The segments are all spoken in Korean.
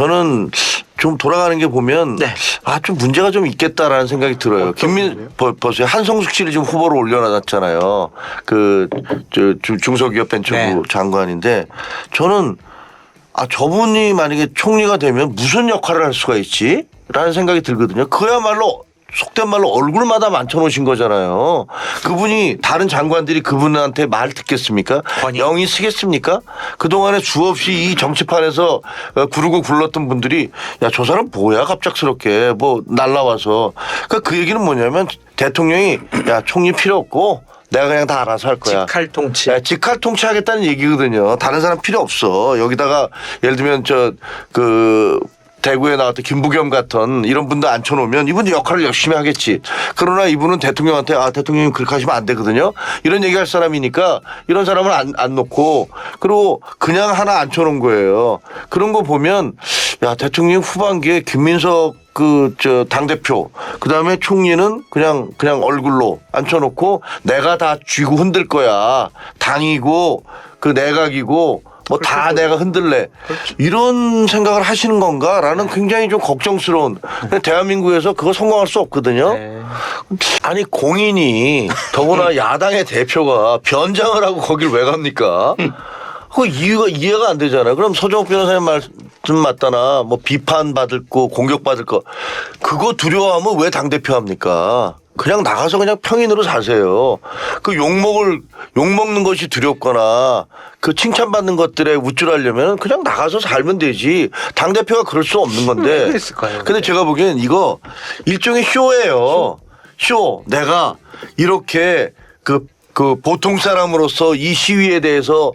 저는 좀 돌아가는 게 보면 네. 좀 문제가 좀 있겠다라는 생각이 들어요. 보세요. 한성숙 씨를 지금 후보로 올려놨잖아요. 중소기업벤처부 네. 장관인데 저는 저분이 만약에 총리가 되면 무슨 역할을 할 수가 있지? 라는 생각이 들거든요. 그야말로 속된 말로 얼굴마다 만져놓으신 거잖아요. 그분이 다른 장관들이 그분한테 말 듣겠습니까? 영이 쓰겠습니까? 그동안에 수없이 이 정치판에서 구르고 굴렀던 분들이 야, 저 사람 뭐야 갑작스럽게 뭐 날라와서 그 얘기는 뭐냐면 대통령이 야, 총리 필요 없고 내가 그냥 다 알아서 할 거야. 직할 통치. 직할 통치하겠다는 얘기거든요. 다른 사람 필요 없어. 여기다가 예를 들면 대구에 나왔던 김부겸 같은 이런 분들 앉혀놓으면 이분도 역할을 열심히 하겠지. 그러나 이분은 대통령한테 대통령님 그렇게 하시면 안 되거든요. 이런 얘기할 사람이니까 이런 사람을 안 놓고 그리고 그냥 하나 앉혀놓은 거예요. 그런 거 보면 야 대통령 후반기에 김민석 당대표 그다음에 총리는 그냥 얼굴로 앉혀놓고 내가 다 쥐고 흔들 거야. 당이고 내각이고 뭐 다 내가 흔들래. 그렇죠. 이런 생각을 하시는 건가라는 굉장히 좀 걱정스러운. 대한민국에서 그거 성공할 수 없거든요. 네. 아니 공인이 더구나 야당의 대표가 변장을 하고 거길 왜 갑니까? 그 이해가 안 되잖아요. 그럼 서정욱 변호사님 말씀 맞다나 뭐 비판받을 거 공격받을 거 그거 두려워하면 왜 당대표 합니까? 그냥 나가서 그냥 평인으로 사세요. 그 욕먹는 것이 두렵거나 그 칭찬받는 것들에 우쭐하려면 그냥 나가서 살면 되지. 당대표가 그럴 수 없는 건데. 그랬을까요? 근데 제가 보기엔 이거 일종의 쇼예요. 쇼. 내가 이렇게 보통 사람으로서 이 시위에 대해서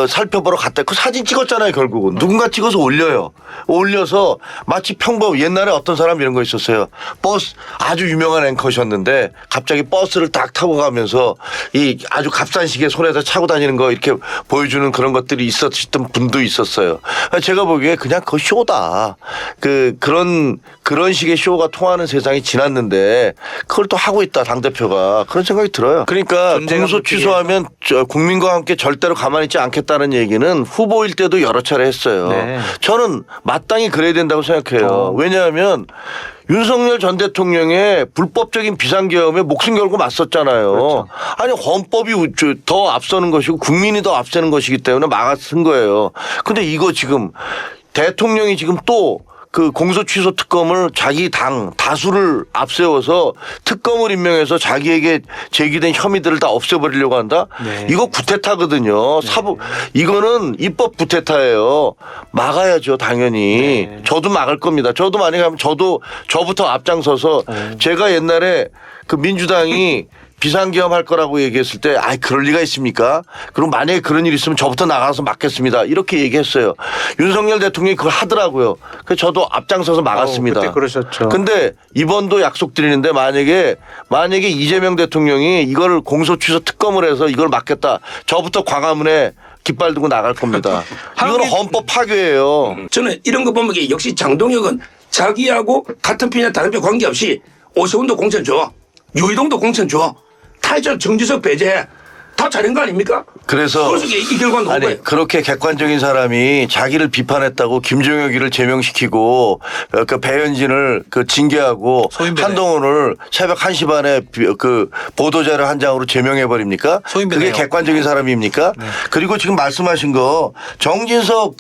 살펴보러 갔다. 그 사진 찍었잖아요, 결국은. 누군가 찍어서 올려요. 올려서 마치 옛날에 어떤 사람 이런 거 있었어요. 버스 아주 유명한 앵커셨는데 갑자기 버스를 딱 타고 가면서 이 아주 값싼 시계 손에다 차고 다니는 거 이렇게 보여주는 그런 것들이 있었던 분도 있었어요. 제가 보기에 그냥 그거 쇼다. 그런 식의 쇼가 통하는 세상이 지났는데 그걸 또 하고 있다, 당대표가. 그런 생각이 들어요. 그러니까 공소 취소하면 국민과 함께 절대로 가만히 있지 않겠다는 얘기는 후보일 때도 여러 차례 했어요. 네. 저는 마땅히 그래야 된다고 생각해요. 왜냐하면 윤석열 전 대통령의 불법적인 비상계엄에 목숨 걸고 맞섰잖아요. 그렇죠. 아니 헌법이 더 앞서는 것이고 국민이 더 앞서는 것이기 때문에 막아쓴 거예요. 근데 이거 지금 대통령이 지금 또 공소 취소 특검을 자기 당 다수를 앞세워서 특검을 임명해서 자기에게 제기된 혐의들을 다 없애버리려고 한다? 네. 이거 구테타거든요. 이거는 입법 구테타예요. 막아야죠, 당연히. 네. 저도 막을 겁니다. 저도 만약에 하면 저부터 앞장서서 제가 옛날에 민주당이 비상계엄 할 거라고 얘기했을 때 그럴 리가 있습니까? 그럼 만약에 그런 일이 있으면 저부터 나가서 막겠습니다. 이렇게 얘기했어요. 윤석열 대통령이 그걸 하더라고요. 그래서 저도 앞장서서 막았습니다. 그때 그러셨죠. 근데 이번도 약속드리는데 만약에 이재명 대통령이 이걸 공소 취소 특검을 해서 이걸 막겠다. 저부터 광화문에 깃발 들고 나갈 겁니다. 이거는 헌법 파괴예요. 저는 이런 거 보면 역시 장동혁은 자기하고 같은 편이나 다른 편 관계없이 오세훈도 공천 줘. 유이동도 공천 줘. 타이저 정지석 배제 다 잘한 거 아닙니까? 그래서 이 결과는 나온 거예요. 그렇게 객관적인 사람이 자기를 비판했다고 김종혁이를 제명시키고 배현진을 징계하고 한동훈을 새벽 1시 반에 보도자료 한 장으로 제명해 버립니까? 그게 객관적인 사람입니까? 네. 그리고 지금 말씀하신 거 정진석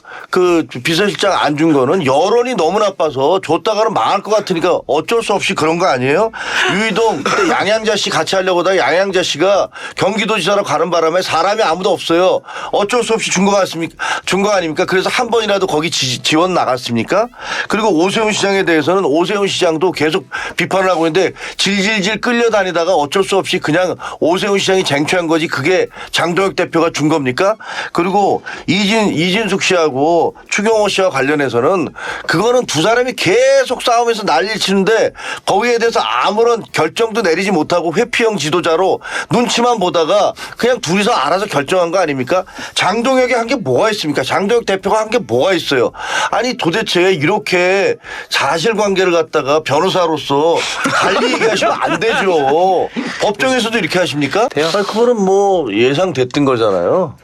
비서실장 안 준 거는 여론이 너무 나빠서 줬다가는 망할 것 같으니까 어쩔 수 없이 그런 거 아니에요? 유이동 그때 양양자 씨 같이 하려고 하다가 양양자 씨가 경기도지사로 가는 바람에 사람이 아무도 없어요. 어쩔 수 없이 준 거 아닙니까? 그래서 한 번이라도 거기 지원 나갔습니까? 그리고 오세훈 시장에 대해서는 오세훈 시장도 계속 비판을 하고 있는데 질질질 끌려다니다가 어쩔 수 없이 그냥 오세훈 시장이 쟁취한 거지 그게 장동혁 대표가 준 겁니까? 그리고 이진숙 씨하고 추경호 씨와 관련해서는 그거는 두 사람이 계속 싸우면서 난리를 치는데 거기에 대해서 아무런 결정도 내리지 못하고 회피형 지도자로 눈치만 보다가 그냥 둘이서 알아서 결정한 거 아닙니까? 장동혁이 한 게 뭐가 있습니까? 장동혁 대표가 한 게 뭐가 있어요? 아니 도대체 이렇게 사실관계를 갖다가 변호사로서 달리 얘기하시면 안 되죠. 법정에서도 이렇게 하십니까? 그거는 뭐 예상됐던 거잖아요.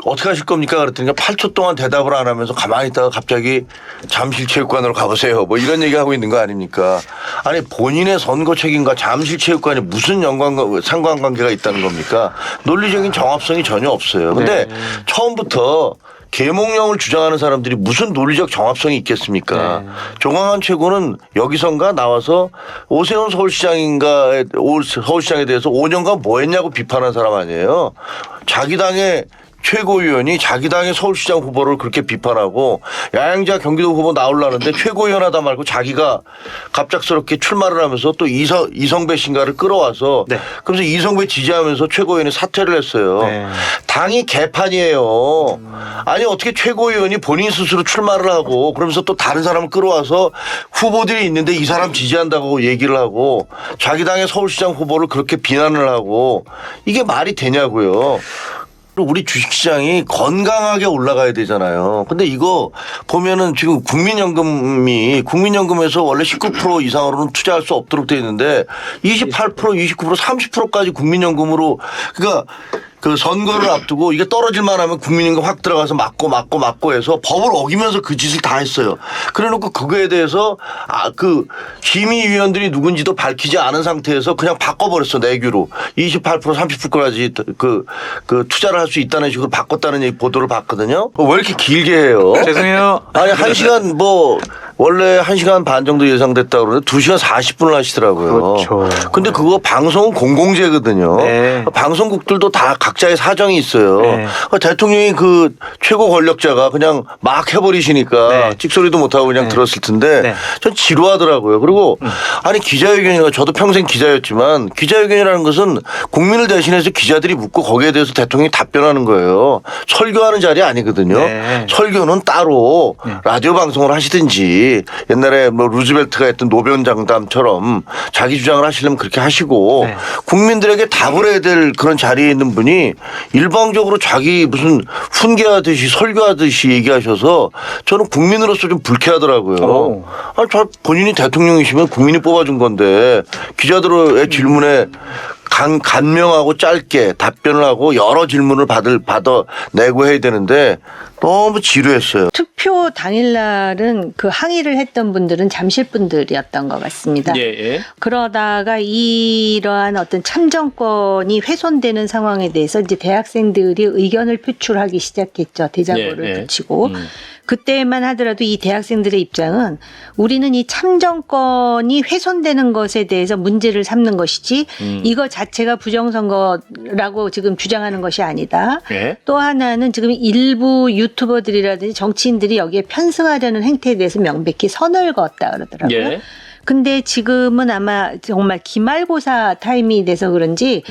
어떻게 하실 겁니까? 그랬더니 8초 동안 대답을 안 하면서 가만히 있다가 갑자기 잠실체육관으로 가보세요. 뭐 이런 얘기하고 있는 거 아닙니까? 아니 본인의 선거 책임과 잠실체육관이 무슨 상관관계가 있다는 겁니까? 논리적인 정합성이 전혀 없어요. 근데 처음부터 계몽령을 주장하는 사람들이 무슨 논리적 정합성이 있겠습니까? 조광한 최고는 여기선가 나와서 오세훈 서울시장에 대해서 5년간 뭐 했냐고 비판한 사람 아니에요. 자기 당의 최고위원이 자기 당의 서울시장 후보를 그렇게 비판하고 야양자 경기도 후보 나오려는데 최고위원 하다 말고 자기가 갑작스럽게 출마를 하면서 또 이성배 신가를 끌어와서 그래서 이성배 지지하면서 최고위원이 사퇴를 했어요. 당이 개판이에요. 아니 어떻게 최고위원이 본인 스스로 출마를 하고 그러면서 또 다른 사람을 끌어와서 후보들이 있는데 이 사람 지지한다고 얘기를 하고 자기 당의 서울시장 후보를 그렇게 비난을 하고 이게 말이 되냐고요. 우리 주식시장이 건강하게 올라가야 되잖아요. 근데 이거 보면은 지금 국민연금에서 원래 19% 이상으로는 투자할 수 없도록 돼 있는데 28%, 29%, 30%까지 국민연금으로 그러니까 그 선거를 앞두고 이게 떨어질만 하면 국민연금 확 들어가서 막고 해서 법을 어기면서 그 짓을 다 했어요. 그래 놓고 그거에 대해서 그 심의위원들이 누군지도 밝히지 않은 상태에서 그냥 바꿔버렸어. 내규로. 28% 30%까지 그 투자를 할 수 있다는 식으로 바꿨다는 얘기 보도를 봤거든요. 왜 이렇게 길게 해요? 죄송해요. 아니 1시간 원래 1시간 반 정도 예상됐다고 그러는데 2시간 40분을 하시더라고요. 그렇죠. 근데 그거 방송은 공공재거든요. 네. 방송국들도 다 각자의 사정이 있어요. 네. 대통령이 그 최고 권력자가 그냥 막 해버리시니까 찍소리도 못하고 그냥 들었을 텐데 전 지루하더라고요. 그리고 아니 기자회견이가 저도 평생 기자였지만 기자회견이라는 것은 국민을 대신해서 기자들이 묻고 거기에 대해서 대통령이 답변하는 거예요. 설교하는 자리 아니거든요. 설교는 따로 라디오 방송을 하시든지 옛날에 뭐 루즈벨트가 했던 노변장담처럼 자기 주장을 하시려면 그렇게 하시고 국민들에게 답을 해야 될 그런 자리에 있는 분이 일방적으로 자기 무슨 훈계하듯이 설교하듯이 얘기하셔서 저는 국민으로서 좀 불쾌하더라고요. 아니, 본인이 대통령이시면 국민이 뽑아준 건데 기자들의 질문에 간명하고 짧게 답변을 하고 여러 질문을 받아내고 해야 되는데 너무 지루했어요. 투표 당일날은 그 항의를 했던 분들은 잠실 분들이었던 것 같습니다. 그러다가 이러한 어떤 참정권이 훼손되는 상황에 대해서 이제 대학생들이 의견을 표출하기 시작했죠. 대자보를 붙이고. 그때만 하더라도 이 대학생들의 입장은 우리는 이 참정권이 훼손되는 것에 대해서 문제를 삼는 것이지 이거 자체가 부정선거라고 지금 주장하는 것이 아니다. 또 하나는 지금 일부 유튜버들이라든지 정치인들이 여기에 편승하려는 행태에 대해서 명백히 선을 그었다 그러더라고요. 근데 지금은 아마 정말 기말고사 타임이 돼서 그런지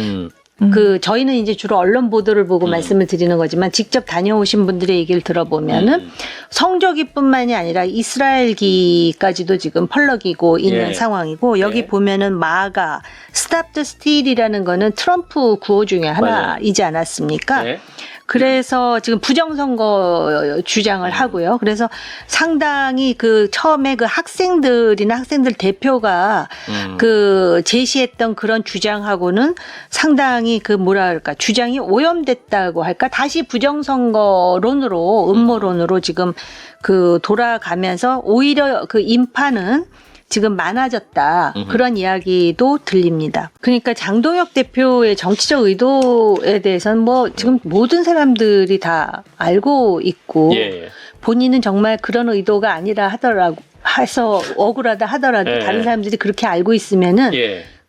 저희는 이제 주로 언론 보도를 보고 말씀을 드리는 거지만 직접 다녀오신 분들의 얘기를 들어보면은 성조기뿐만이 아니라 이스라엘기까지도 지금 펄럭이고 있는 상황이고 여기 보면은 마가 스탑 더 스틸이라는 거는 트럼프 구호 중에 하나이지 않았습니까? 그래서 지금 부정선거 주장을 하고요. 그래서 상당히 그 처음에 그 학생들이나 학생들 대표가 그 제시했던 그런 주장하고는 상당히 그 뭐랄까 주장이 오염됐다고 할까 다시 부정선거론으로 음모론으로 지금 그 돌아가면서 오히려 그 인파는 지금 많아졌다. 그런 이야기도 들립니다. 그러니까 장동혁 대표의 정치적 의도에 대해서는 뭐 지금 모든 사람들이 다 알고 있고 본인은 정말 그런 의도가 아니라 해서 억울하다 하더라도 다른 사람들이 그렇게 알고 있으면은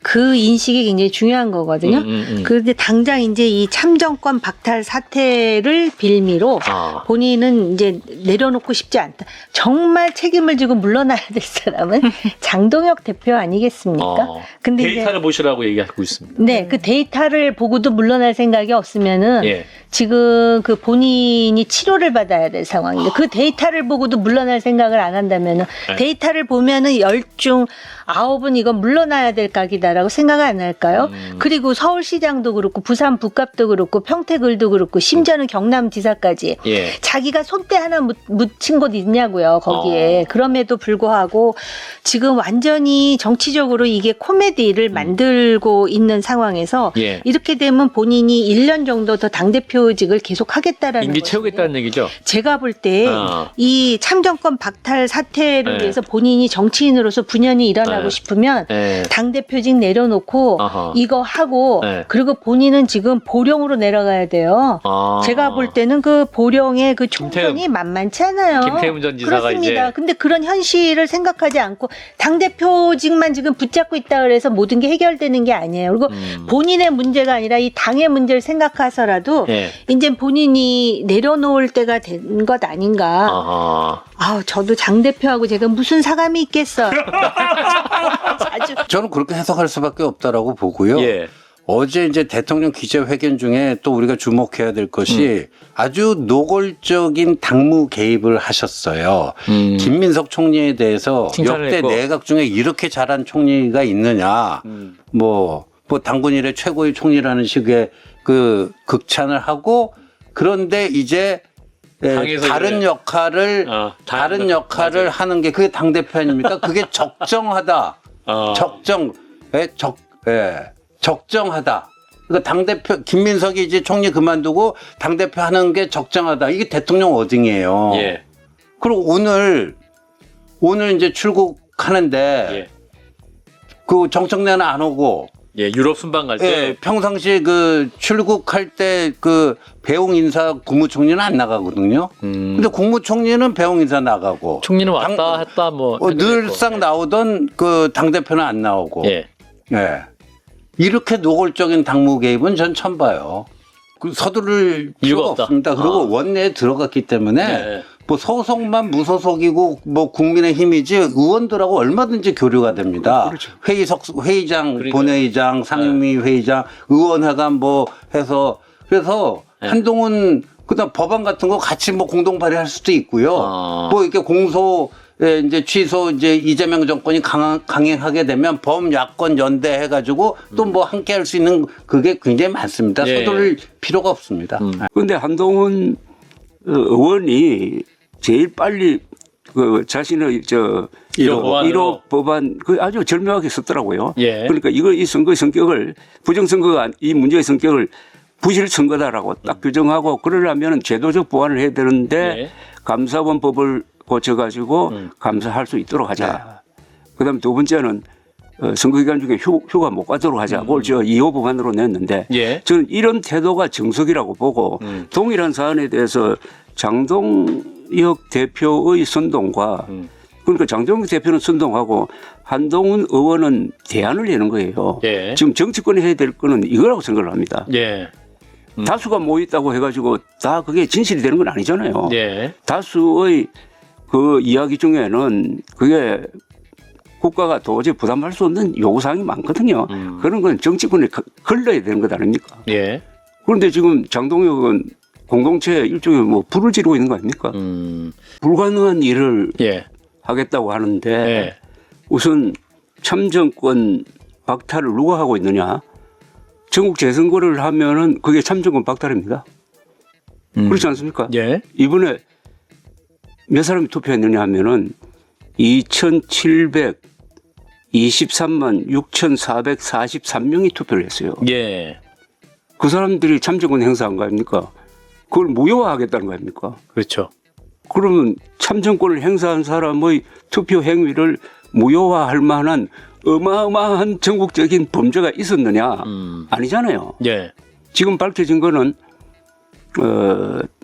그 인식이 굉장히 중요한 거거든요. 그런데 당장 이제 이 참정권 박탈 사태를 빌미로 본인은 이제 내려놓고 싶지 않다. 정말 책임을 지고 물러나야 될 사람은 장동혁 대표 아니겠습니까? 근데 데이터를 보시라고 얘기하고 있습니다. 네, 그 데이터를 보고도 물러날 생각이 없으면은 지금 그 본인이 치료를 받아야 될 상황인데 그 데이터를 보고도 물러날 생각을 안 한다면은 데이터를 보면은 10중 9은 이건 물러나야 될 각이다라고 생각 안 할까요? 그리고 서울시장도 그렇고 부산 북갑도 그렇고 평택을도 그렇고 심지어는 경남지사까지 자기가 손때 하나 묻힌 곳 있냐고요 거기에. 그럼에도 불구하고 지금 완전히 정치적으로 이게 코미디를 만들고 있는 상황에서 이렇게 되면 본인이 1년 정도 더 당대표 당대표직을 계속 하겠다라는 임기 것인데 채우겠다는 얘기죠. 제가 볼 때 이 참정권 박탈 사태를 위해서 본인이 정치인으로서 분연히 일어나고 싶으면 당대표직 내려놓고 이거 하고 그리고 본인은 지금 보령으로 내려가야 돼요. 제가 볼 때는 그 보령의 그 총선이 만만치 않아요. 김태흠 전 지사가 그렇습니다. 이제. 근데 그런 현실을 생각하지 않고 당대표직만 지금 붙잡고 있다 그래서 모든 게 해결되는 게 아니에요. 그리고 본인의 문제가 아니라 이 당의 문제를 생각해서라도 이제 본인이 내려놓을 때가 된 것 아닌가. 저도 장 대표하고 제가 무슨 사감이 있겠어. 저는 그렇게 해석할 수밖에 없다라고 보고요. 예. 어제 이제 대통령 기자회견 중에 또 우리가 주목해야 될 것이 아주 노골적인 당무 개입을 하셨어요. 김민석 총리에 대해서 역대 했고. 내각 중에 이렇게 잘한 총리가 있느냐. 뭐 당군 이래 최고의 총리라는 식의 그 극찬을 하고 그런데 이제 다른 역할을 다른 역할을 하는 게 그게 당대표 아닙니까? 그게 적정하다. 적정하다. 그러니까 당대표, 김민석이 이제 총리 그만두고 당대표 하는 게 적정하다. 이게 대통령 워딩이에요. 예. 그리고 오늘 이제 출국하는데 그 정청래는 안 오고 유럽 순방 갈 때. 평상시에 그 출국할 때 그 배웅 인사 국무총리는 안 나가거든요. 근데 국무총리는 배웅 인사 나가고. 총리는 왔다 했다 뭐. 늘상 나오던 그 당대표는 안 나오고. 이렇게 노골적인 당무 개입은 전 처음 봐요. 그 서두를 필요가 없습니다. 그리고 원내에 들어갔기 때문에 뭐 소속만 무소속이고 뭐 국민의힘이지 의원들하고 얼마든지 교류가 됩니다. 회의장, 본회의장, 상임위 회의장, 의원회관 뭐 해서 그래서 한동훈 그다음 법안 같은 거 같이 뭐 공동 발의할 수도 있고요. 뭐 이렇게 공소 이제 취소 이제 이재명 정권이 강행하게 되면 범야권 연대 해가지고 또 뭐 함께 할 수 있는 그게 굉장히 많습니다. 서두를 필요가 없습니다. 그런데 한동훈 의원이 제일 빨리 그 자신의 1호 법안 그 아주 절묘하게 썼더라고요. 그러니까 이 선거의 성격을 부정선거가 이 문제의 성격을 부실 선거다라고 딱 규정하고 그러려면 제도적 보완을 해야 되는데 감사원법을 고쳐가지고 감사할 수 있도록 하자. 그다음 두 번째는 선거기간 중에 휴가 못 가도록 하자. 그걸 저 2호 법안으로 냈는데 저는 이런 태도가 정석이라고 보고 동일한 사안에 대해서 장동혁 대표의 선동과 그러니까 장동혁 대표는 선동하고 한동훈 의원은 대안을 내는 거예요. 지금 정치권이 해야 될 거는 이거라고 생각을 합니다. 다수가 모였다고 해가지고 다 그게 진실이 되는 건 아니잖아요. 다수의 그 이야기 중에는 그게 국가가 도저히 부담할 수 없는 요구사항이 많거든요. 그런 건 정치권에 걸러야 되는 것 아닙니까? 그런데 지금 장동혁은 공동체 일종의 뭐 불을 지르고 있는 거 아닙니까? 불가능한 일을 하겠다고 하는데 우선 참정권 박탈을 누가 하고 있느냐? 전국 재선거를 하면은 그게 참정권 박탈입니다. 그렇지 않습니까? 이번에 몇 사람이 투표했느냐 하면은 2,723만 6,443명이 투표를 했어요. 그 사람들이 참정권 행사한 거 아닙니까? 그걸 무효화하겠다는 거 아닙니까? 그렇죠. 그러면 참정권을 행사한 사람의 투표 행위를 무효화할 만한 어마어마한 전국적인 범죄가 있었느냐? 아니잖아요. 지금 밝혀진 거는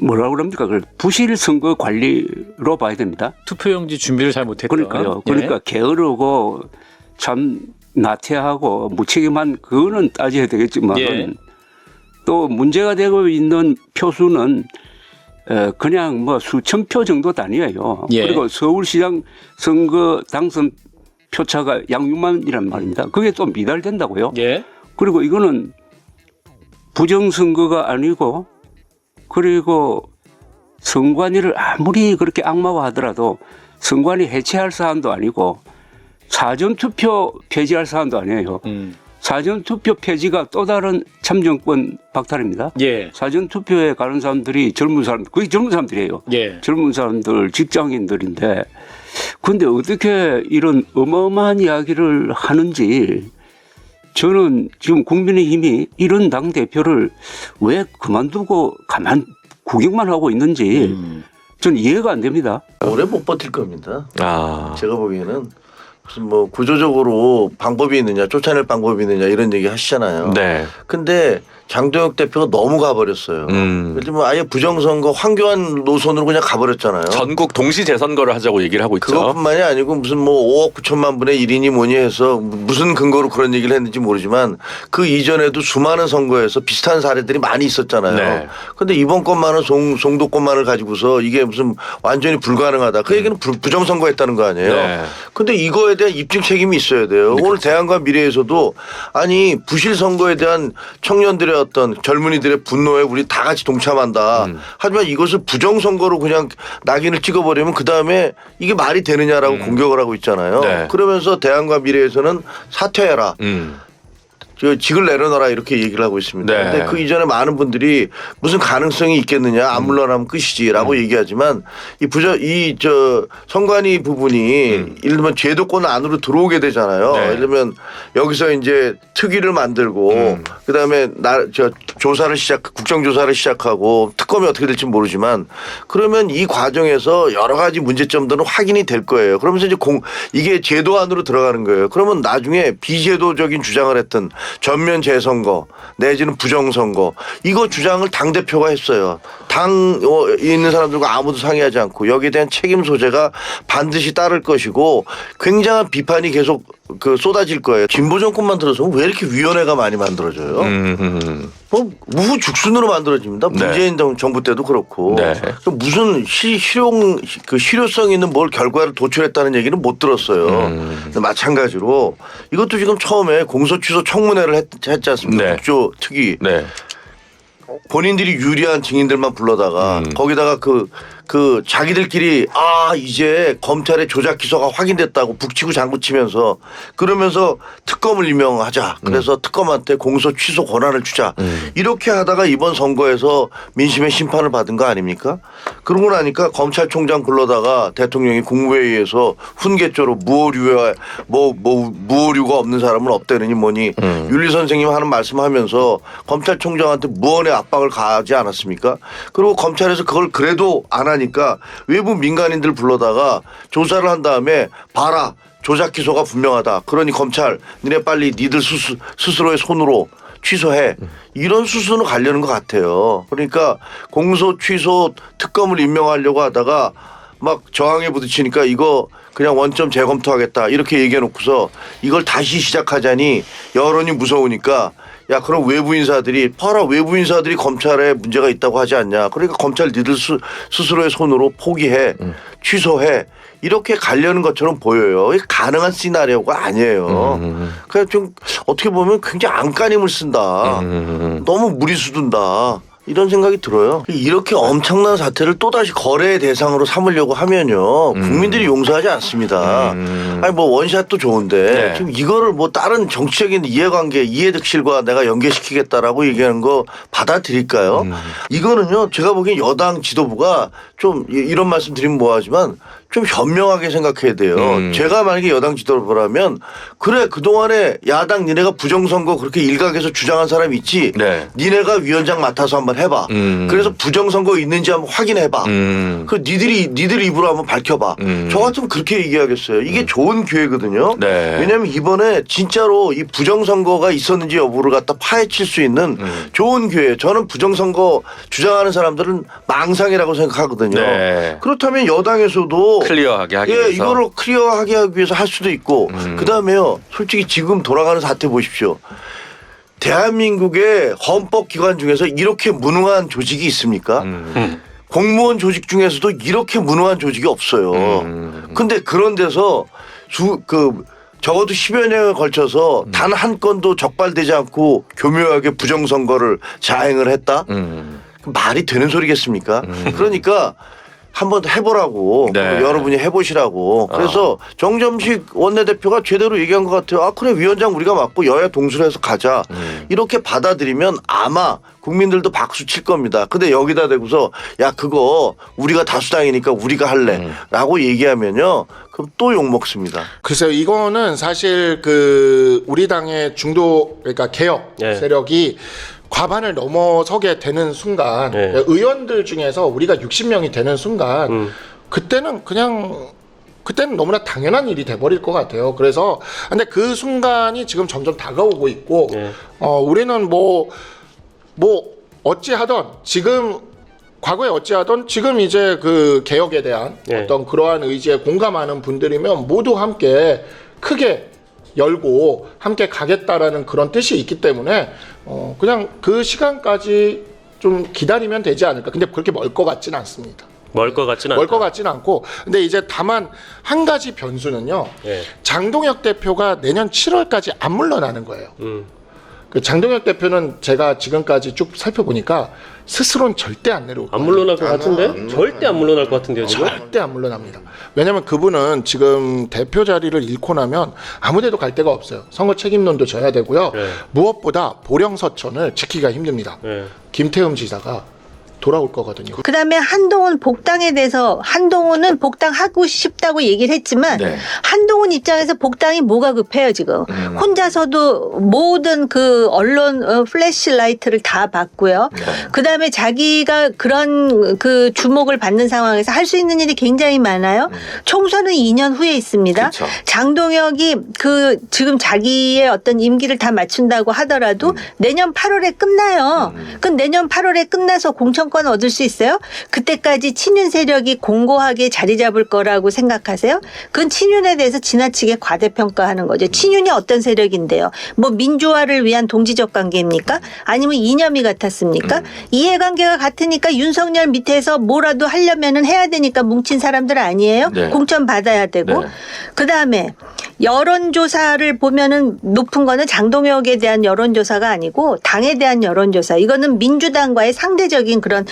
뭐라고 그럽니까? 그걸 부실 선거 관리로 봐야 됩니다. 투표용지 준비를 잘 못했던. 그러니까요. 그러니까 게으르고 참 나태하고 무책임한 그거는 따져야 되겠지만 또 문제가 되고 있는 표수는 그냥 뭐 수천 표 정도 단위예요. 그리고 서울시장 선거 당선 표차가 약 6만이란 말입니다. 그게 또 미달된다고요. 그리고 이거는 부정선거가 아니고 그리고 선관위를 아무리 그렇게 악마화하더라도 선관위 해체할 사안도 아니고 사전투표 폐지할 사안도 아니에요. 사전투표 폐지가 또 다른 참정권 박탈입니다. 사전투표에 가는 사람들이 젊은 사람들, 거의 젊은 사람들이에요. 젊은 사람들, 직장인들인데 그런데 어떻게 이런 어마어마한 이야기를 하는지 저는 지금 국민의힘이 이런 당 대표를 왜 그만두고 가만 구경만 하고 있는지 전 이해가 안 됩니다. 오래 못 버틸 겁니다. 아. 제가 보기에는 무슨 뭐 구조적으로 방법이 있느냐, 쫓아낼 방법이 있느냐 이런 얘기 하시잖아요. 네. 근데 장동혁 대표가 너무 가버렸어요. 예를 들면 아예 부정선거 황교안 노선으로 그냥 가버렸잖아요. 전국 동시 재선거를 하자고 얘기를 하고 있죠. 그것뿐만이 아니고 무슨 뭐 5억 9천만 분의 1이니 뭐니 해서 무슨 근거로 그런 얘기를 했는지 모르지만 그 이전에도 수많은 선거에서 비슷한 사례들이 많이 있었잖아요. 네. 근데 이번 것만은 송도권만을 가지고서 이게 무슨 완전히 불가능하다. 그 얘기는 부정선거 했다는 거 아니에요. 네. 근데 이거에 대한 입증 책임이 있어야 돼요. 오늘 대안과 미래에서도 아니 부실 선거에 대한 청년들의 어떤 젊은이들의 분노에 우리 다 같이 동참한다. 하지만 이것을 부정선거로 그냥 낙인을 찍어버리면 그다음에 이게 말이 되느냐라고 공격을 하고 있잖아요. 네. 그러면서 대안과 미래에서는 사퇴해라. 저 직을 내려놔라 이렇게 얘기를 하고 있습니다. 네. 근데 그 이전에 많은 분들이 무슨 가능성이 있겠느냐 안 물러나면 끝이지라고 얘기하지만 저 선관위 부분이 예를 들면 제도권 안으로 들어오게 되잖아요. 네. 예를 들면 여기서 이제 특위를 만들고 그다음에 국정조사를 시작하고 특검이 어떻게 될지 모르지만 그러면 이 과정에서 여러 가지 문제점들은 확인이 될 거예요. 그러면서 이제 이게 제도 안으로 들어가는 거예요. 그러면 나중에 비제도적인 주장을 했던 전면 재선거 내지는 부정선거 이거 주장을 당대표가 했어요. 당에 있는 사람들과 아무도 상의하지 않고 여기에 대한 책임 소재가 반드시 따를 것이고 굉장한 비판이 계속 쏟아질 거예요. 진보 정권만 들어서면 왜 이렇게 위원회가 많이 만들어져요? 뭐 무후죽순으로 만들어집니다. 문재인 정부 때도 그렇고 네. 무슨 실효성 있는 뭘 결과를 도출했다는 얘기는 못 들었어요. 근데 마찬가지로 이것도 지금 처음에 공소 취소 청문회를 했지 않습니까? 네. 국조특위. 네. 본인들이 유리한 증인들만 불러다가 거기다가 자기들끼리 이제 검찰의 조작 기소가 확인됐다고 북치고 장구치면서 그러면서 특검을 임명하자. 그래서 특검한테 공소 취소 권한을 주자. 이렇게 하다가 이번 선거에서 민심의 심판을 받은 거 아닙니까? 그러고 나니까 검찰총장 불러다가 대통령이 국무회의에서 훈계조로 무오류가 없는 사람은 없다느니 뭐니 윤리 선생님 하는 말씀하면서 검찰총장한테 무언의 압박을 가하지 않았습니까? 그리고 검찰에서 그걸 그래도 안 하니까 외부 민간인들 불러다가 조사를 한 다음에 봐라 조작 기소가 분명하다. 그러니 검찰 니네 빨리 니들 스스로의 손으로 취소해. 이런 수순으로 가려는 것 같아요. 그러니까 공소 취소 특검을 임명하려고 하다가 막 저항에 부딪히니까 이거 그냥 원점 재검토하겠다 이렇게 얘기해 놓고서 이걸 다시 시작하자니 여론이 무서우니까 야 그럼 외부 인사들이 검찰에 문제가 있다고 하지 않냐. 그러니까 검찰 니들 스스로의 손으로 포기해. 취소해. 이렇게 가려는 것처럼 보여요. 이게 가능한 시나리오가 아니에요. 그냥 좀 어떻게 보면 굉장히 안간힘을 쓴다. 너무 무리수둔다. 이런 생각이 들어요. 이렇게 엄청난 사태를 또다시 거래의 대상으로 삼으려고 하면요. 국민들이 용서하지 않습니다. 아니 뭐 원샷도 좋은데 네. 지금 이거를 뭐 다른 정치적인 이해관계, 이해득실과 내가 연계시키겠다라고 얘기하는 거 받아들일까요? 이거는요. 제가 보기엔 여당 지도부가 좀 이런 말씀 드리면 뭐하지만 좀 현명하게 생각해야 돼요. 제가 만약에 여당 지도부라면 그래 그동안에 야당 니네가 부정선거 그렇게 일각에서 주장한 사람이 있지. 네. 니네가 위원장 맡아서 한번 해봐. 그래서 부정선거 있는지 한번 확인해봐. 그 니들 입으로 한번 밝혀봐. 저 같으면 그렇게 얘기하겠어요. 이게 좋은 기회거든요. 네. 왜냐하면 이번에 진짜로 이 부정선거가 있었는지 여부를 갖다 파헤칠 수 있는 좋은 기회. 저는 부정선거 주장하는 사람들은 망상이라고 생각하거든요. 네. 그렇다면 여당에서도 클리어하게 하기 위해서. 이거를 클리어하게 하기 위해서 할 수도 있고 그다음에요. 솔직히 지금 돌아가는 사태 보십시오. 대한민국의 헌법기관 중에서 이렇게 무능한 조직이 있습니까? 공무원 조직 중에서도 이렇게 무능한 조직이 없어요. 근데 그런 데서 적어도 10여 년에 걸쳐서 단 한 건도 적발되지 않고 교묘하게 부정선거를 자행을 했다? 말이 되는 소리겠습니까? 그러니까 한번 해보라고. 네. 여러분이 해보시라고. 그래서 정점식 원내대표가 제대로 얘기한 것 같아요. 그래 위원장 우리가 맡고 여야 동수로 해서 가자. 이렇게 받아들이면 아마 국민들도 박수 칠 겁니다. 근데 여기다 대고서 야 그거 우리가 다수당이니까 우리가 할래 라고 얘기하면요. 그럼 또 욕 먹습니다. 글쎄요, 이거는 사실 그 우리 당의 중도 그러니까 개혁 네. 세력이 과반을 넘어서게 되는 순간 네. 의원들 중에서 우리가 60명이 되는 순간 그때는 너무나 당연한 일이 돼버릴 것 같아요. 그래서 근데 그 순간이 지금 점점 다가오고 있고 네. 우리는 뭐 어찌하던 지금 과거에 어찌하던 지금 이제 그 개혁에 대한 네. 어떤 그러한 의지에 공감하는 분들이면 모두 함께 크게 열고 함께 가겠다라는 그런 뜻이 있기 때문에 그냥 그 시간까지 좀 기다리면 되지 않을까. 근데 그렇게 멀 것 같지는 않습니다. 멀 것 같지는 멀 않다. 것 같지는 않고 근데 이제 다만 한 가지 변수는요. 예. 장동혁 대표가 내년 7월까지 안 물러나는 거예요. 그 장동혁 대표는 제가 지금까지 쭉 살펴보니까 스스로는 절대 안 내려올 거예요. 안 물러날 것 같은데? 절대 안 물러날 것 같은데요, 지금? 절대 안 물러납니다. 왜냐하면 그분은 지금 대표 자리를 잃고 나면 아무데도 갈 데가 없어요. 선거 책임론도 져야 되고요. 네. 무엇보다 보령서천을 지키기가 힘듭니다. 네. 김태흠 지사가 돌아올 거거든요. 그다음에 한동훈 복당에 대해서 한동훈은 복당하고 싶다고 얘기를 했지만 네. 한동훈 입장에서 복당이 뭐가 급해요 지금. 혼자서도 모든 그 언론 플래시라이트를 다 받고요. 그다음에 자기가 그런 그 주목을 받는 상황에서 할 수 있는 일이 굉장히 많아요. 총선은 2년 후에 있습니다. 그쵸. 장동혁이 그 지금 자기의 어떤 임기를 다 마친다고 하더라도 내년 8월에 끝나요. 그럼 내년 8월에 끝나서 공천권 얻을 수 있어요? 그때까지 친윤 세력이 공고하게 자리 잡을 거라고 생각하세요? 그건 친윤에 대해서 지나치게 과대평가하는 거죠. 친윤이 어떤 세력인데요? 뭐 민주화를 위한 동지적 관계입니까? 아니면 이념이 같았습니까? 이해관계가 같으니까 윤석열 밑에서 뭐라도 하려면은 해야 되니까 뭉친 사람들 아니에요? 네. 공천 받아야 되고. 네. 그다음에 여론조사를 보면은 높은 거는 장동혁에 대한 여론조사가 아니고 당에 대한 여론조사. 이거는 민주당과의 상대적인 그런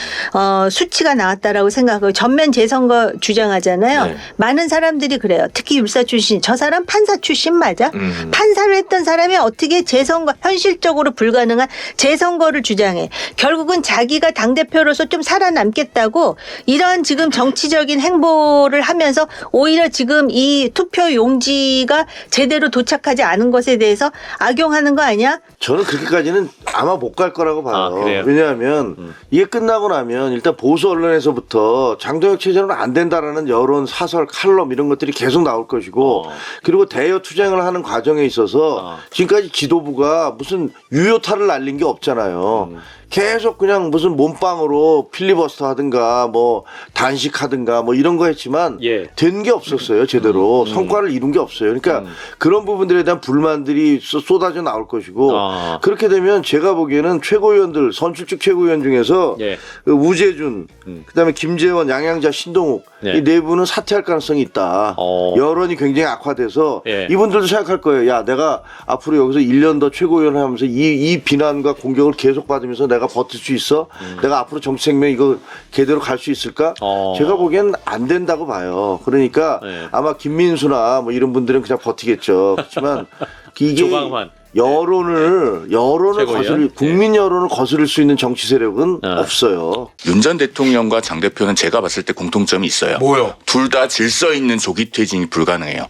수치가 나왔다라고 생각하고 전면 재선거 주장하잖아요. 네. 많은 사람들이 그래요. 특히 율사 출신. 저 사람 판사 출신 맞아? 판사를 했던 사람이 어떻게 재선거 현실적으로 불가능한 재선거를 주장해. 결국은 자기가 당대표로서 좀 살아남겠다고 이런 지금 정치적인 행보를 하면서 오히려 지금 이 투표 용지가 제대로 도착하지 않은 것에 대해서 악용하는 거 아니야? 저는 그렇게까지는 아마 못 갈 거라고 봐요. 아, 그래요? 왜냐하면 이게 끝나고 나면 일단 보수 언론에서부터 장동혁 체제는 안 된다라는 여론, 사설, 칼럼 이런 것들이 계속 나올 것이고 그리고 대여 투쟁을 하는 과정에 있어서 지금까지 지도부가 무슨 유효타를 날린 게 없잖아요. 계속 그냥 무슨 몸빵으로 필리버스터 하든가 뭐 단식하든가 뭐 이런 거 했지만 예. 된 게 없었어요. 제대로 성과를 이룬 게 없어요. 그러니까 그런 부분들에 대한 불만들이 쏟아져 나올 것이고 그렇게 되면 제가 보기에는 최고위원들 선출직 최고위원 중에서 예. 그 우재준 그다음에 김재원, 양양자, 신동욱 네. 이 네 분은 사퇴할 가능성이 있다. 여론이 굉장히 악화돼서 예. 이분들도 생각할 거예요. 야, 내가 앞으로 여기서 1년 더 최고위원 하면서 이 비난과 공격을 계속 받으면서 내가 버틸 수 있어? 내가 앞으로 정치생명 이거 제대로 갈 수 있을까? 제가 보기엔 안 된다고 봐요. 그러니까 네. 아마 김민수나 뭐 이런 분들은 그냥 버티겠죠. 그렇지만 이게 조광환. 여론을 최고위원? 거스를 국민 여론을 거스를 수 있는 정치 세력은 없어요. 윤 전 대통령과 장 대표는 제가 봤을 때 공통점이 있어요. 뭐요? 둘 다 질서 있는 조기 퇴진이 불가능해요.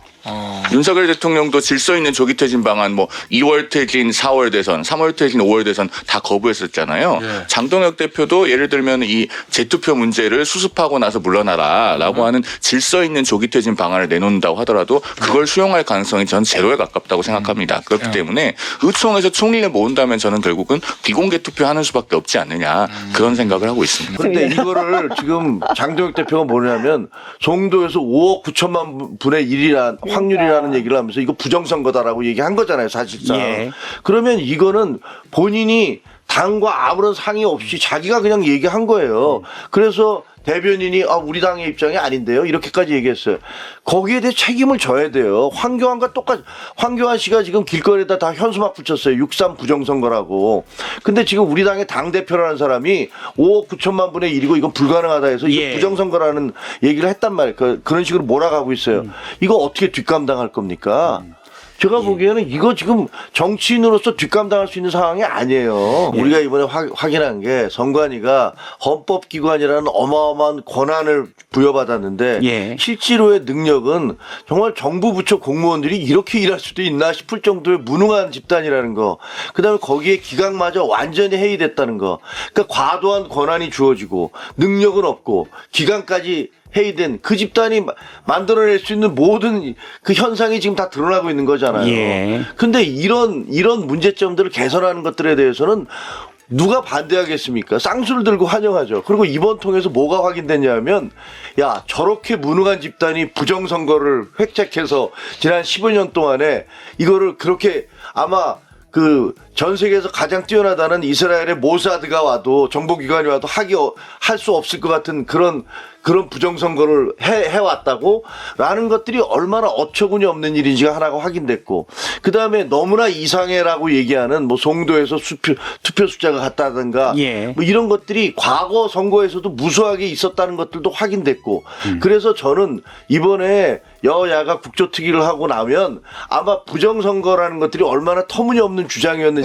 윤석열 대통령도 질서 있는 조기 퇴진 방안 뭐 2월 퇴진 4월 대선, 3월 퇴진 5월 대선 다 거부했었잖아요. 장동혁 대표도 예를 들면 이 재투표 문제를 수습하고 나서 물러나라라고 하는 질서 있는 조기 퇴진 방안을 내놓는다고 하더라도 그걸 수용할 가능성이 전 제로에 가깝다고 생각합니다. 그렇기 때문에 의총에서 총리를 모은다면 저는 결국은 비공개 투표하는 수밖에 없지 않느냐 그런 생각을 하고 있습니다. 그런데 이거를 지금 장동혁 대표가 뭐냐면 송도에서 5억 9천만 분의 1이란 확률이라는 얘기를 하면서 이거 부정선거다라고 얘기한 거잖아요, 사실상. 예. 그러면 이거는 본인이 당과 아무런 상의 없이 자기가 그냥 얘기한 거예요. 그래서 대변인이 우리 당의 입장이 아닌데요. 이렇게까지 얘기했어요. 거기에 대해 책임을 져야 돼요. 황교안과 똑같이. 황교안 씨가 지금 길거리에다 다 현수막 붙였어요. 6.3 부정선거라고. 근데 지금 우리 당의 당대표라는 사람이 5억 9천만 분의 1이고 이건 불가능하다 해서 이거 부정선거라는 얘기를 했단 말이에요. 그런 식으로 몰아가고 있어요. 이거 어떻게 뒷감당할 겁니까? 제가 보기에는 이거 지금 정치인으로서 뒷감당할 수 있는 상황이 아니에요. 우리가 이번에 확인한 게 선관위가 헌법기관이라는 어마어마한 권한을 부여받았는데 실제로의 능력은 정말 정부 부처 공무원들이 이렇게 일할 수도 있나 싶을 정도의 무능한 집단이라는 거. 그다음에 거기에 기강마저 완전히 해이됐다는 거. 그러니까 과도한 권한이 주어지고 능력은 없고 기강까지 해이된 그 집단이 만들어낼 수 있는 모든 그 현상이 지금 다 드러나고 있는 거잖아요. 근데 이런 문제점들을 개선하는 것들에 대해서는 누가 반대하겠습니까? 쌍수를 들고 환영하죠. 그리고 이번 통해서 뭐가 확인됐냐면 야 저렇게 무능한 집단이 부정선거를 획책해서 지난 15년 동안에 이거를 그렇게 아마 그 전 세계에서 가장 뛰어나다는 이스라엘의 모사드가 와도 정보기관이 와도 할 수 없을 것 같은 그런 부정선거를 해왔다고 라는 것들이 얼마나 어처구니 없는 일인지가 하나가 확인됐고 그 다음에 너무나 이상해라고 얘기하는 뭐 송도에서 투표 숫자가 같다든가 뭐 이런 것들이 과거 선거에서도 무수하게 있었다는 것들도 확인됐고 그래서 저는 이번에 여야가 국조특위를 하고 나면 아마 부정선거라는 것들이 얼마나 터무니없는 주장이었는지가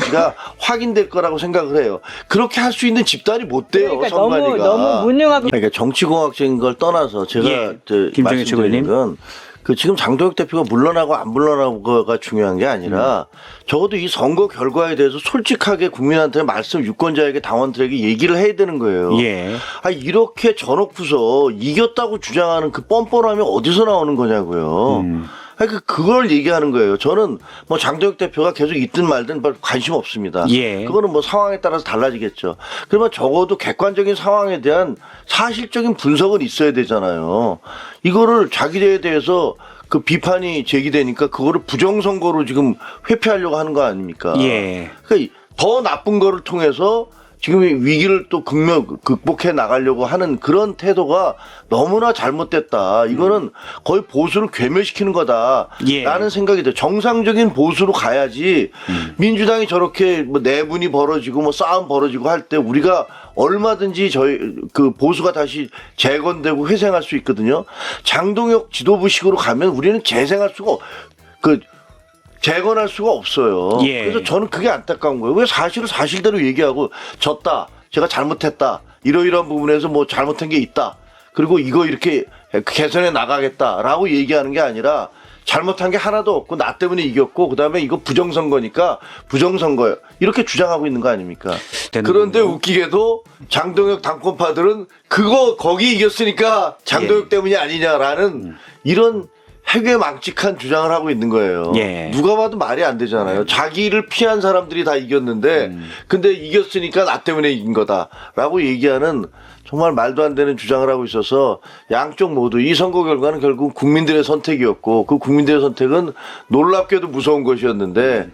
확인될 거라고 생각을 해요. 그렇게 할 수 있는 집단이 못 돼요. 그러니까 선관위가. 너무 무능하고. 그러니까 정치공학적인 걸 떠나서 제가 김정일 최고위원님. 건 그 지금 장동혁 대표가 물러나고 안 물러나고가 중요한 게 아니라 적어도 이 선거 결과에 대해서 솔직하게 국민한테 유권자에게 당원들에게 얘기를 해야 되는 거예요. 이렇게 저놓고서 이겼다고 주장하는 그 뻔뻔함이 어디서 나오는 거냐고요. 그걸 얘기하는 거예요. 저는 뭐 장동혁 대표가 계속 있든 말든 별 관심 없습니다. 그거는 뭐 상황에 따라서 달라지겠죠. 그러면 적어도 객관적인 상황에 대한 사실적인 분석은 있어야 되잖아요. 이거를 자기에 대해서 그 비판이 제기되니까 그거를 부정선거로 지금 회피하려고 하는 거 아닙니까? 그러니까 더 나쁜 거를 통해서 지금 이 위기를 또 극복해 나가려고 하는 그런 태도가 너무나 잘못됐다. 이거는 거의 보수를 괴멸시키는 거다라는 생각이 들어요. 정상적인 보수로 가야지 민주당이 저렇게 뭐 내분이 벌어지고 뭐 싸움 벌어지고 할 때 우리가 얼마든지 저희 그 보수가 다시 재건되고 회생할 수 있거든요. 장동혁 지도부식으로 가면 우리는 재생할 수가 재건할 수가 없어요. 그래서 저는 그게 안타까운 거예요. 왜 사실을 사실대로 얘기하고 졌다. 제가 잘못했다. 이러이러한 부분에서 뭐 잘못한 게 있다. 그리고 이거 이렇게 개선해 나가겠다라고 얘기하는 게 아니라 잘못한 게 하나도 없고 나 때문에 이겼고 그다음에 이거 부정선거니까 부정선거예요. 이렇게 주장하고 있는 거 아닙니까? 그런데 웃기게도 장동혁 당권파들은 거기 이겼으니까 장동혁 때문이 아니냐라는 이런 해괴망측한 주장을 하고 있는 거예요. 누가 봐도 말이 안 되잖아요. 자기를 피한 사람들이 다 이겼는데 근데 이겼으니까 나 때문에 이긴 거다라고 얘기하는 정말 말도 안 되는 주장을 하고 있어서 양쪽 모두 이 선거 결과는 결국 국민들의 선택이었고 그 국민들의 선택은 놀랍게도 무서운 것이었는데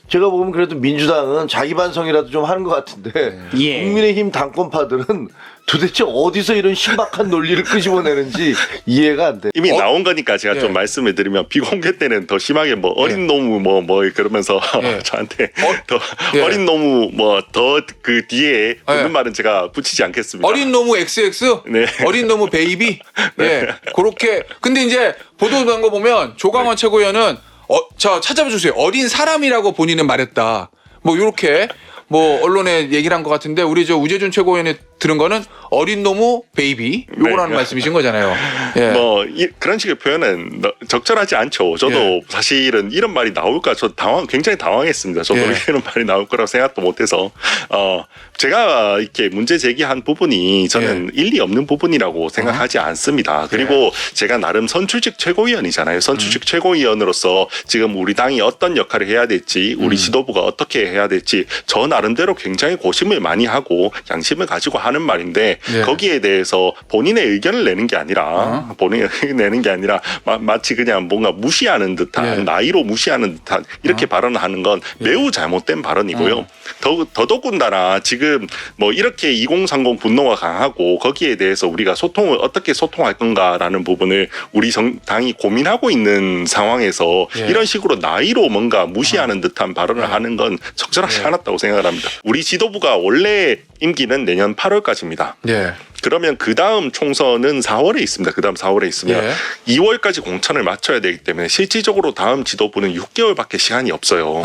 제가 보면 그래도 민주당은 자기 반성이라도 좀 하는 것 같은데 국민의힘 당권파들은 도대체 어디서 이런 신박한 논리를 끄집어내는지 이해가 안 돼. 이미 나온 거니까 제가 좀 말씀을 드리면 비공개 때는 더 심하게 뭐 어린 노무 뭐 그러면서 저한테 더 어린 노무 뭐 더 그 뒤에 붙는 말은 제가 붙이지 않겠습니다. 어린 노무 XX? 어린 노무 베이비? 그렇게. 근데 이제 보도된 거 보면 조광원 최고위원은 저 찾아봐 주세요. 어린 사람이라고 본인은 말했다. 뭐 요렇게 뭐 언론에 얘기를 한 것 같은데 우리 저 우재준 최고위원이 들은 거는 어린 노무 베이비 요거라는 말씀이신 거잖아요. 뭐 그런 식의 표현은 적절하지 않죠. 저도 사실은 이런 말이 나올까 저 굉장히 당황했습니다. 저도 이런 말이 나올 거라고 생각도 못해서 제가 이렇게 문제 제기한 부분이 저는 일리 없는 부분이라고 생각하지 않습니다. 그리고 제가 나름 선출직 최고위원이잖아요. 선출직 최고위원으로서 지금 우리 당이 어떤 역할을 해야 될지 우리 지도부가 어떻게 해야 될지 저 나름대로 굉장히 고심을 많이 하고 양심을 가지고 하는 말인데 거기에 대해서 본인의 의견을 내는 게 아니라 마치 그냥 뭔가 무시하는 듯한 나이로 무시하는 듯한 이렇게 발언을 하는 건 매우 잘못된 발언이고요. 더더군다나 지금 뭐 이렇게 2030 분노가 강하고 거기에 대해서 우리가 어떻게 소통할 건가라는 부분을 우리 당이 고민하고 있는 상황에서 이런 식으로 나이로 뭔가 무시하는 듯한 발언을 하는 건 적절하지 않았다고 생각을 합니다. 우리 지도부가 원래 임기는 내년 8월 3월까지입니다. 예. 그러면 그 다음 총선은 4월에 있습니다. 그 다음 4월에 있으면 예. 2월까지 공천을 맞춰야 되기 때문에 실질적으로 다음 지도부는 6개월밖에 시간이 없어요.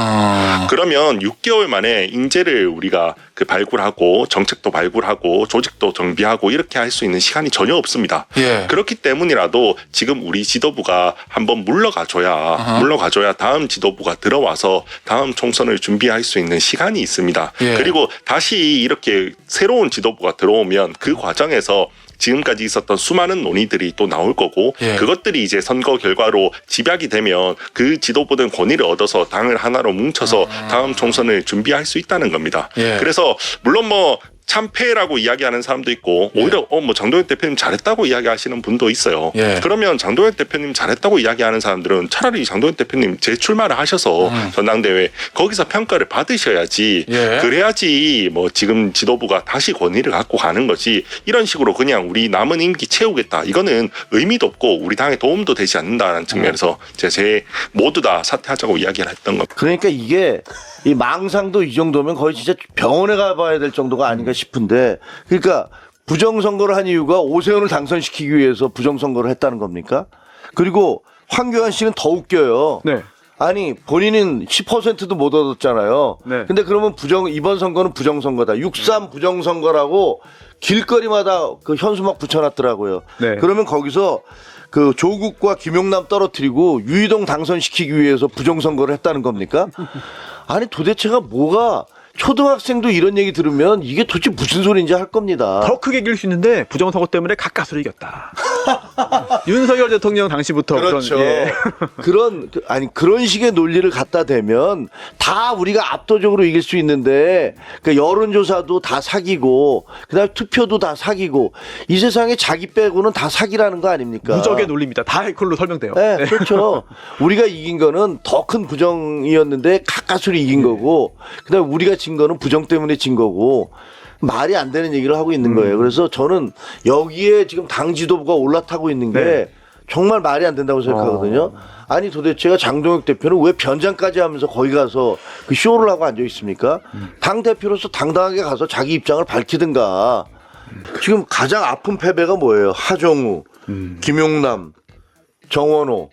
그러면 6개월 만에 인재를 우리가 그 발굴하고 정책도 발굴하고 조직도 정비하고 이렇게 할 수 있는 시간이 전혀 없습니다. 예. 그렇기 때문이라도 지금 우리 지도부가 한번 물러가줘야 다음 지도부가 들어와서 다음 총선을 준비할 수 있는 시간이 있습니다. 예. 그리고 다시 이렇게 새로운 지도부가 들어오면 그 과정에서 지금까지 있었던 수많은 논의들이 또 나올 거고 예. 그것들이 이제 선거 결과로 집약이 되면 그 지도부는 권위를 얻어서 당을 하나로 뭉쳐서 다음 총선을 준비할 수 있다는 겁니다. 예. 그래서 물론 뭐 참패라고 이야기하는 사람도 있고 오히려 뭐 장동혁 대표님 잘했다고 이야기하시는 분도 있어요. 예. 그러면 장동혁 대표님 잘했다고 이야기하는 사람들은 차라리 장동혁 대표님 재출마를 하셔서 전당대회 거기서 평가를 받으셔야지. 예. 그래야지 뭐 지금 지도부가 다시 권위를 갖고 가는 거지. 이런 식으로 그냥 우리 남은 임기 채우겠다. 이거는 의미도 없고 우리 당에 도움도 되지 않는다는 측면에서 제 모두 다 사퇴하자고 이야기를 했던 겁니다. 그러니까 이게 이 망상도 이 정도면 거의 진짜 병원에 가봐야 될 정도가 아닌가 싶은데, 그러니까 부정선거를 한 이유가 오세훈을 당선시키기 위해서 부정선거를 했다는 겁니까? 그리고 황교안 씨는 더 웃겨요. 네. 아니 본인은 10%도 못 얻었잖아요. 네. 근데 그러면 이번 선거는 부정선거다. 6.3 부정선거라고 길거리마다 그 현수막 붙여놨더라고요. 네. 그러면 거기서 그 조국과 김용남 떨어뜨리고 유이동 당선시키기 위해서 부정선거를 했다는 겁니까? 아니 도대체가 뭐가, 초등학생도 이런 얘기 들으면 이게 도대체 무슨 소리인지 할 겁니다. 더 크게 이길 수 있는데 부정선거 때문에 가까스로 이겼다. 윤석열 대통령 당시부터 그렇죠. 그런 그런 식의 논리를 갖다 대면 다 우리가 압도적으로 이길 수 있는데, 그러니까 여론조사도 다 사기고 그다음에 투표도 다 사기고 이 세상에 자기 빼고는 다 사기라는 거 아닙니까? 무적의 논리입니다. 다 그걸로 설명돼요. 네, 그렇죠. 우리가 이긴 거는 더 큰 부정이었는데 가까스로 이긴 거고, 그다음에 우리가 진 거는 부정 때문에 진 거고, 말이 안 되는 얘기를 하고 있는 거예요. 그래서 저는 여기에 지금 당 지도부가 올라타고 있는 게 네. 정말 말이 안 된다고 생각하거든요. 아니 도대체가 장동혁 대표는 왜 변장까지 하면서 거기 가서 그 쇼를 하고 앉아 있습니까? 당 대표로서 당당하게 가서 자기 입장을 밝히든가. 지금 가장 아픈 패배가 뭐예요? 하정우, 김용남, 정원호.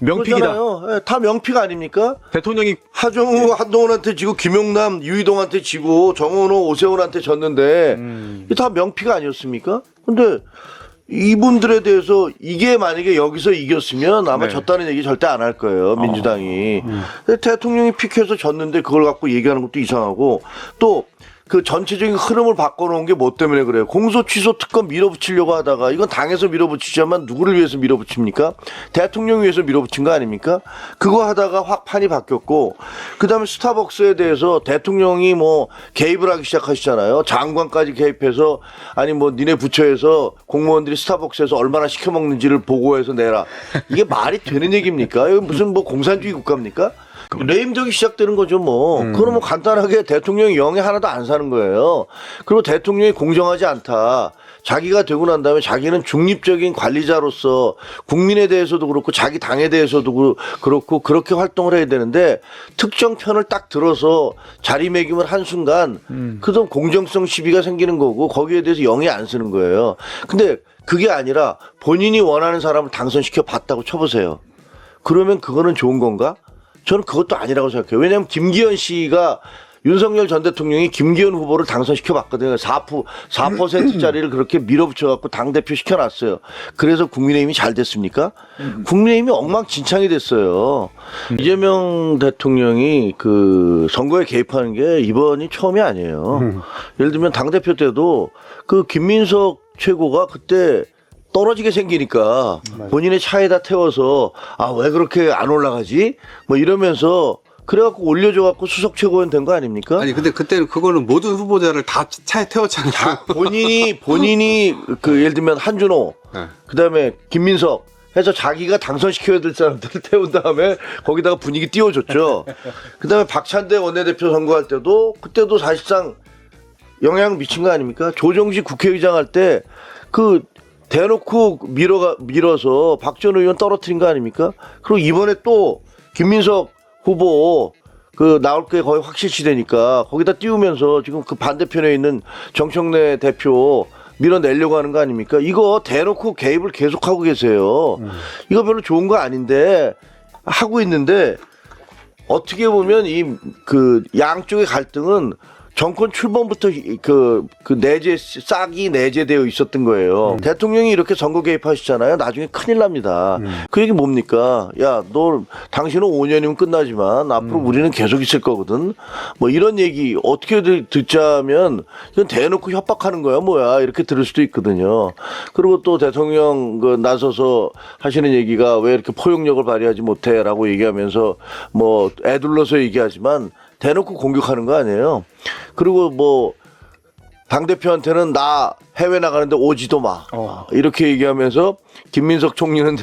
명픽이다. 그렇잖아요. 예, 다 명픽 아닙니까? 대통령이 하정우, 한동훈한테 지고 김용남, 유이동한테 지고 정원호, 오세훈한테 졌는데 이게 다 명픽 아니었습니까? 근데 이분들에 대해서 이게 만약에 여기서 이겼으면 아마 네. 졌다는 얘기 절대 안 할 거예요. 민주당이. 근데 대통령이 픽해서 졌는데 그걸 갖고 얘기하는 것도 이상하고, 또 그 전체적인 흐름을 바꿔놓은 게 뭐 때문에 그래요? 공소 취소 특검 밀어붙이려고 하다가 이건 당에서 밀어붙이자면 누구를 위해서 밀어붙입니까? 대통령 위해서 밀어붙인 거 아닙니까? 그거 하다가 확 판이 바뀌었고, 그다음에 스타벅스에 대해서 대통령이 뭐 개입을 하기 시작하시잖아요. 장관까지 개입해서, 아니 뭐 니네 부처에서 공무원들이 스타벅스에서 얼마나 시켜먹는지를 보고해서 내라. 이게 말이 되는 얘기입니까? 이거 무슨 뭐 공산주의 국가입니까? 레임덕이 시작되는 거죠, 뭐. 그러면 간단하게 대통령이 영에 하나도 안 사는 거예요. 그리고 대통령이 공정하지 않다. 자기가 되고 난 다음에 자기는 중립적인 관리자로서 국민에 대해서도 그렇고 자기 당에 대해서도 그렇고 그렇게 활동을 해야 되는데, 특정 편을 딱 들어서 자리매김을 한 순간 그동 공정성 시비가 생기는 거고 거기에 대해서 영에 안 쓰는 거예요. 근데 그게 아니라 본인이 원하는 사람을 당선시켜 봤다고 쳐보세요. 그러면 그거는 좋은 건가? 저는 그것도 아니라고 생각해요. 왜냐하면 김기현 씨가, 윤석열 전 대통령이 김기현 후보를 당선시켜 봤거든요. 4%짜리를 그렇게 밀어붙여갖고 당대표 시켜놨어요. 그래서 국민의힘이 잘 됐습니까? 국민의힘이 엉망진창이 됐어요. 이재명 대통령이 그 선거에 개입하는 게 이번이 처음이 아니에요. 예를 들면 당대표 때도 그 김민석 최고가 그때 떨어지게 생기니까 본인의 차에다 태워서 왜 그렇게 안 올라가지? 뭐 이러면서 그래갖고 올려줘갖고 수석 최고위원 된 거 아닙니까? 아니 근데 그때는 그거는 모든 후보자를 다 차에 태웠잖아요. 본인이 그 예를 들면 한준호, 네. 그다음에 김민석 해서 자기가 당선시켜야 될 사람들을 태운 다음에 거기다가 분위기 띄워줬죠. 그다음에 박찬대 원내대표 선거할 때도 그때도 사실상 영향을 미친 거 아닙니까? 조정식 국회의장 할 때 그 대놓고 밀어서 박 전 의원 떨어뜨린 거 아닙니까? 그리고 이번에 또 김민석 후보 그 나올 게 거의 확실시 되니까 거기다 띄우면서 지금 그 반대편에 있는 정청래 대표 밀어내려고 하는 거 아닙니까? 이거 대놓고 개입을 계속하고 계세요. 이거 별로 좋은 거 아닌데 하고 있는데 어떻게 보면 이 그 양쪽의 갈등은 정권 출범부터 그 싹이 내재되어 있었던 거예요. 대통령이 이렇게 선거 개입하시잖아요. 나중에 큰일 납니다. 그 얘기 뭡니까? 야, 너 당신은 5년이면 끝나지만 앞으로 우리는 계속 있을 거거든. 뭐 이런 얘기 어떻게 듣자면 이건 대놓고 협박하는 거야, 뭐야 이렇게 들을 수도 있거든요. 그리고 또 대통령 그 나서서 하시는 얘기가 왜 이렇게 포용력을 발휘하지 못해라고 얘기하면서 뭐 애둘러서 얘기하지만. 대놓고 공격하는 거 아니에요. 그리고 뭐 당대표한테는 나 해외 나가는데 오지도 마. 이렇게 얘기하면서 김민석 총리는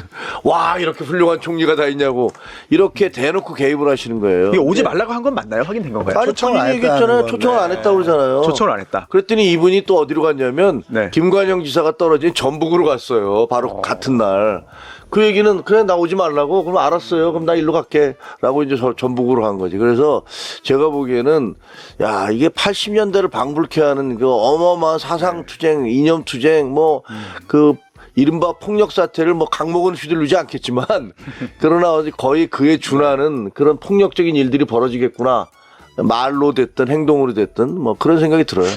와 이렇게 훌륭한 총리가 다 있냐고 이렇게 대놓고 개입을 하시는 거예요. 이게 오지 말라고 한 건 맞나요? 확인된 건가요? 아니 본인이 얘기했잖아요. 초청을 안 했다고 그러잖아요. 초청을 안 했다. 그랬더니 이분이 또 어디로 갔냐면 네. 김관영 지사가 떨어진 전북으로 갔어요. 바로 같은 날. 그 얘기는 그래 나 오지 말라고 그럼 알았어요. 그럼 나 일로 갈게 라고 이제 전북으로 간 거지. 그래서 제가 보기에는 야 이게 80년대를 방불케 하는 그 어마어마한 사상투쟁 이념투쟁 뭐 그 이른바 폭력 사태를 뭐 강목은 휘둘르지 않겠지만 그러나 거의 그에 준하는 그런 폭력적인 일들이 벌어지겠구나. 말로 됐든 행동으로 됐든 뭐 그런 생각이 들어요.